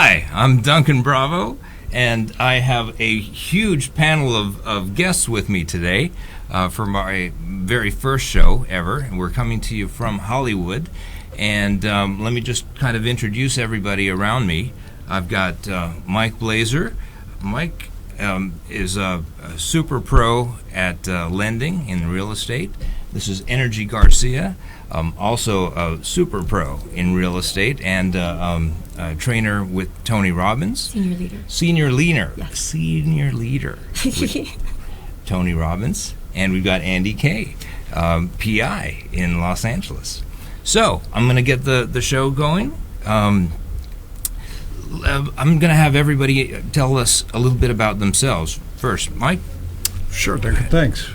Hi, I'm Duncan Bravo, and I have a huge panel of guests with me today for my very first show ever. And we're coming to you from Hollywood. And let me just kind of introduce everybody around me. I've got Mike Blaser. Mike is a super pro at lending in real estate. This is Energy Garcia, also a super pro in real estate and a trainer with Tony Robbins. Senior leader. Yes. Senior leader with Tony Robbins. And we've got Andy Kay, PI in Los Angeles. So I'm going to get the show going. I'm going to have everybody tell us a little bit about themselves. First, Mike. Sure, Duncan. Thanks.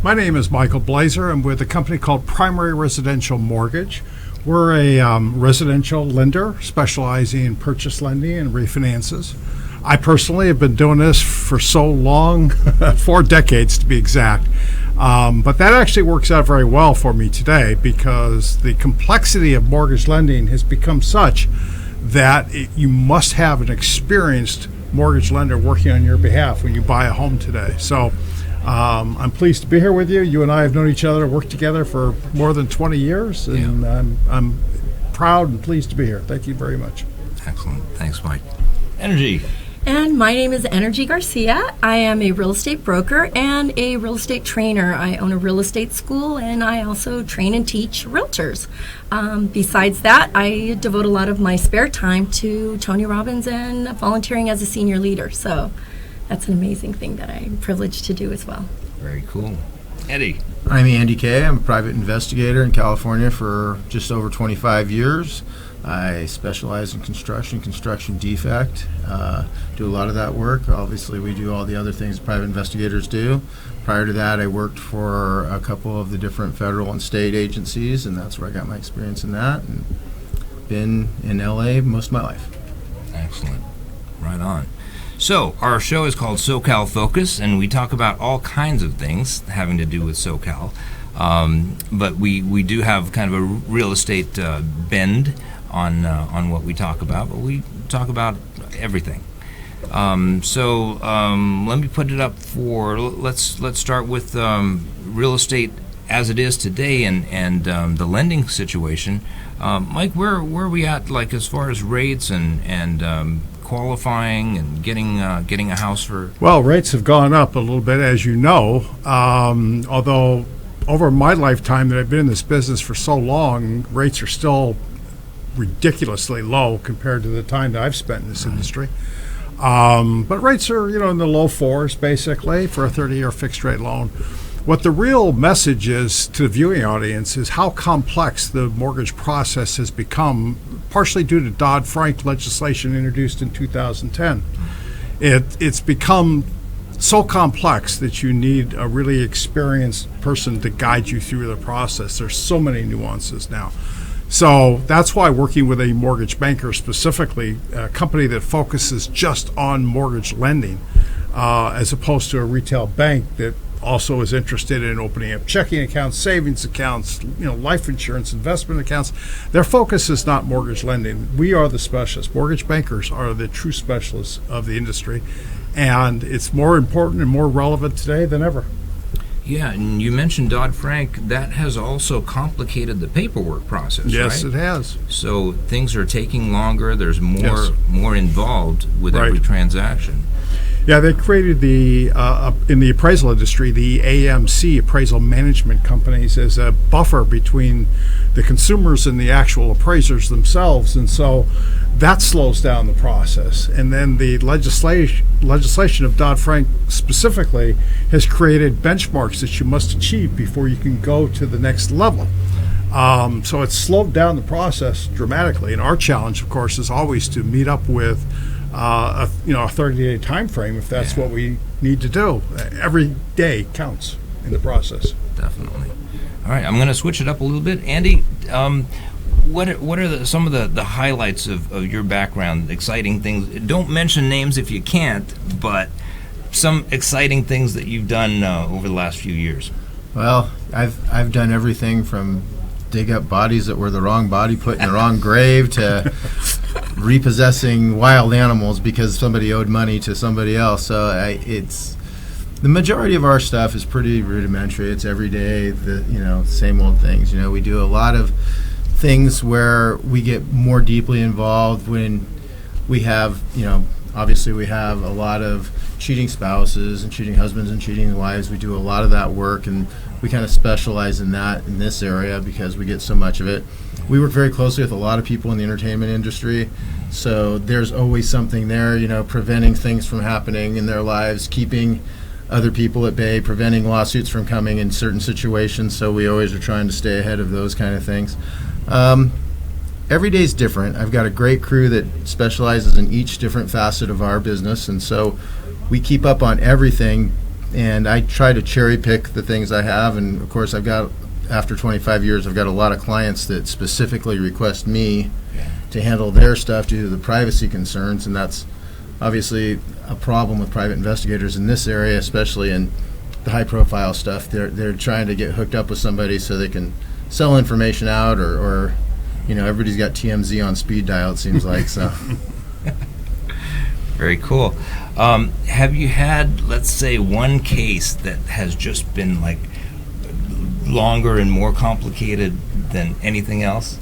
My name is Michael Blaser. I'm with a company called Primary Residential Mortgage. We're a residential lender specializing in purchase lending and refinances. I personally have been doing this for so long, 4 decades to be exact. But that actually works out very well for me today because the complexity of mortgage lending has become such that you must have an experienced mortgage lender working on your behalf when you buy a home today. So I'm pleased to be here with you. You and I have known each other, worked together for more than 20 years, and yeah. I'm proud and pleased to be here. Thank you very much. Excellent. Thanks, Mike. Energy. And my name is Energy Garcia. I am a real estate broker and a real estate trainer. I own a real estate school, and I also train and teach realtors. Besides that, I devote a lot of my spare time to Tony Robbins and volunteering as a senior leader. So that's an amazing thing that I'm privileged to do as well. Very cool. Eddie. I'm Andy Kay. I'm a private investigator in California for just over 25 years. I specialize in construction defect, do a lot of that work. Obviously, we do all the other things private investigators do. Prior to that, I worked for a couple of the different federal and state agencies, and that's where I got my experience in that, and been in LA most of my life. Excellent. Right on. So, our show is called SoCal Focus, and we talk about all kinds of things having to do with SoCal. But we do have kind of a real estate bend on what we talk about, but we talk about everything. So let me put it up for let's start with real estate as it is today and the lending situation. Mike, where are we at, like as far as rates and qualifying and getting a house for? Well, rates have gone up a little bit, as you know, although over my lifetime that I've been in this business for so long, rates are still ridiculously low compared to the time that I've spent in this industry. But rates are, in the low 4s basically for a 30-year fixed rate loan. What the real message is to the viewing audience is how complex the mortgage process has become, partially due to Dodd-Frank legislation introduced in 2010. It's become so complex that you need a really experienced person to guide you through the process. There's so many nuances now. So that's why working with a mortgage banker specifically, a company that focuses just on mortgage lending, as opposed to a retail bank that also is interested in opening up checking accounts, savings accounts, life insurance, investment accounts. Their focus is not mortgage lending. We are the specialists. Mortgage bankers are the true specialists of the industry, and it's more important and more relevant today than ever. Yeah, and you mentioned Dodd-Frank. That has also complicated the paperwork process, yes, right? It has. So things are taking longer. There's more involved with right. every transaction. Yeah, they created in the appraisal industry, the AMC, appraisal management companies, as a buffer between the consumers and the actual appraisers themselves. And so that slows down the process. And then the legislation of Dodd-Frank specifically has created benchmarks that you must achieve before you can go to the next level. So it's slowed down the process dramatically. And our challenge, of course, is always to meet up with a 30-day time frame if that's what we need to do. Every day counts in the process. Definitely. All right, I'm going to switch it up a little bit. Andy, what are some of the highlights of your background, exciting things? Don't mention names if you can't, but some exciting things that you've done over the last few years. Well, I've done everything from dig up bodies that were the wrong body put in the wrong grave to repossessing wild animals because somebody owed money to somebody else. So it's the majority of our stuff is pretty rudimentary. It's every day, same old things. We do a lot of things where we get more deeply involved when we have, obviously we have a lot of cheating spouses and cheating husbands and cheating wives. We do a lot of that work, and we kind of specialize in that in this area because we get so much of it. We work very closely with a lot of people in the entertainment industry, so there's always something there, preventing things from happening in their lives, keeping other people at bay, preventing lawsuits from coming in certain situations, so we always are trying to stay ahead of those kind of things. Every day's different. I've got a great crew that specializes in each different facet of our business, and so we keep up on everything, and I try to cherry pick the things I have. And of course, after 25 years, I've got a lot of clients that specifically request me to handle their stuff due to the privacy concerns, and that's obviously a problem with private investigators in this area, especially in the high-profile stuff. They're trying to get hooked up with somebody so they can sell information out, or everybody's got TMZ on speed dial, it seems like. So. Very cool. Have you had, let's say, one case that has just been like longer and more complicated than anything else?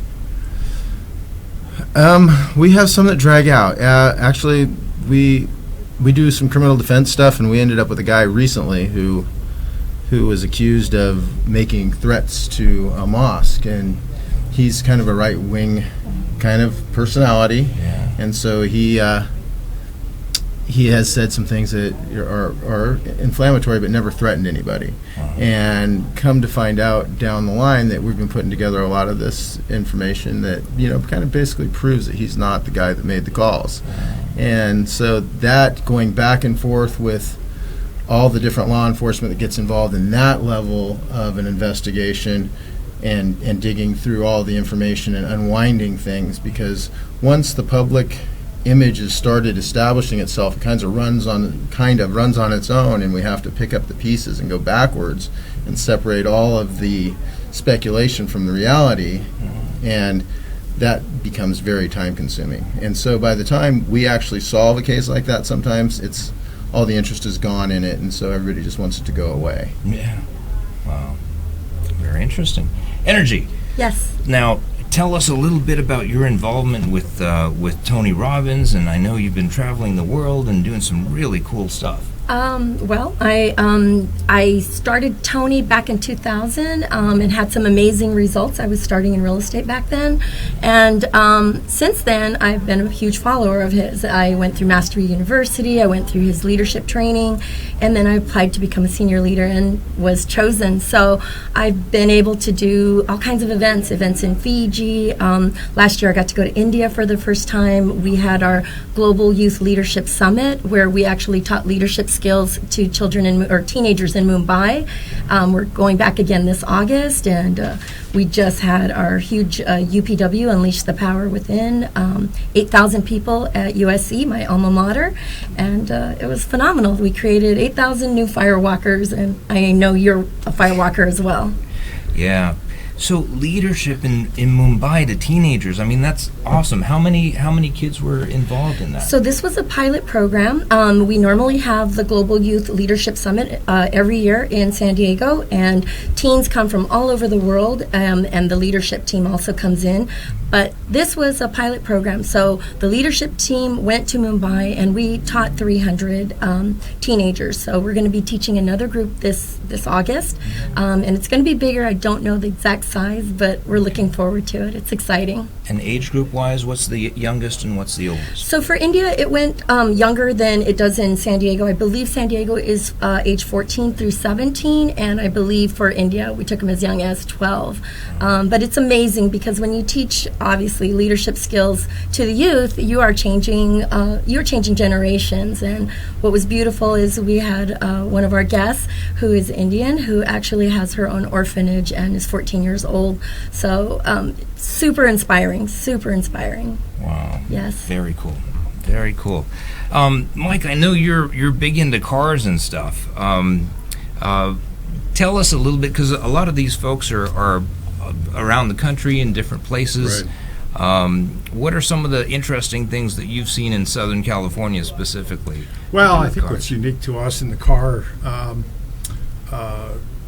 We have some that drag out. Actually, we do some criminal defense stuff, and we ended up with a guy recently who was accused of making threats to a mosque, and he's kind of a right-wing kind of personality, and so he has said some things that are inflammatory but never threatened anybody. And come to find out down the line that we've been putting together a lot of this information that kind of basically proves that he's not the guy that made the calls. And so that, going back and forth with all the different law enforcement that gets involved in that level of an investigation, and digging through all the information and unwinding things, because once the public image has started establishing itself, it kind of runs on its own, and we have to pick up the pieces and go backwards and separate all of the speculation from the reality, and that becomes very time consuming. And so by the time we actually solve a case like that, sometimes it's all the interest is gone in it, and so everybody just wants it to go away. Yeah. Wow. Very interesting. Energy. Yes. Now, tell us a little bit about your involvement with Tony Robbins, and I know you've been traveling the world and doing some really cool stuff. Well, I started Tony back in 2000 and had some amazing results. I was starting in real estate back then, and since then I've been a huge follower of his. I went through Mastery University, I went through his leadership training, and then I applied to become a senior leader and was chosen. So I've been able to do all kinds of events in Fiji. Last year I got to go to India for the first time. We had our Global Youth Leadership Summit where we actually taught leadership skills to children or teenagers in Mumbai. We're going back again this August, and we just had our huge UPW, Unleash the Power Within, 8,000 people at USC, my alma mater, and it was phenomenal. We created 8,000 new firewalkers, and I know you're a firewalker as well. Yeah. So leadership in Mumbai to teenagers, I mean, that's awesome. How many kids were involved in that? So this was a pilot program. We normally have the Global Youth Leadership Summit every year in San Diego, and teens come from all over the world, and the leadership team also comes in. But this was a pilot program. So the leadership team went to Mumbai, and we taught 300 teenagers. So we're going to be teaching another group this August, and it's going to be bigger. I don't know the exact size, but we're looking forward to it. It's exciting. And age group-wise, what's the youngest and what's the oldest? So for India, it went younger than it does in San Diego. I believe San Diego is age 14 through 17, and I believe for India, we took them as young as 12. But it's amazing because when you teach, obviously, leadership skills to the youth, you're changing generations. And what was beautiful is we had one of our guests who is Indian, who actually has her own orphanage and is 14 years old. So super inspiring. Wow. Yes. Very cool. Very cool. Mike, I know you're big into cars and stuff. Tell us a little bit, because a lot of these folks are around the country in different places. Right. What are some of the interesting things that you've seen in Southern California specifically? Well, I with think cars? what's unique to us in the car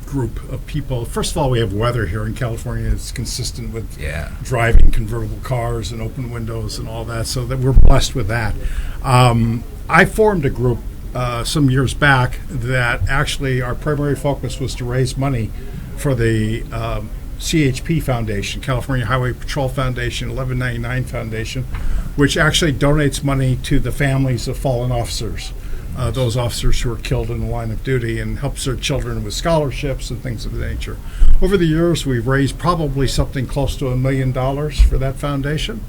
group of people, first of all, we have weather here in California that's consistent with Yeah. driving convertible cars and open windows and all that, so that we're blessed with that. I formed a group some years back that actually our primary focus was to raise money for the CHP Foundation, California Highway Patrol Foundation, 1199 Foundation, which actually donates money to the families of fallen officers, those officers who are killed in the line of duty, and helps their children with scholarships and things of that nature. Over the years, we've raised probably something close to $1 million for that foundation,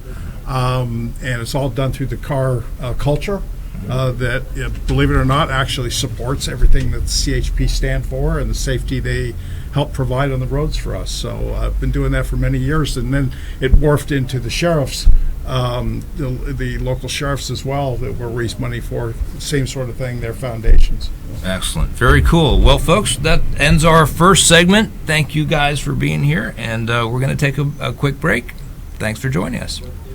and it's all done through the car culture. That, believe it or not, actually supports everything that the CHP stand for and the safety they help provide on the roads for us. So I've been doing that for many years, and then it morphed into the sheriffs, the local sheriffs as well, that we'll raise money for, same sort of thing, their foundations. Excellent. Very cool. Well, folks, that ends our first segment. Thank you guys for being here, and we're going to take a quick break. Thanks for joining us.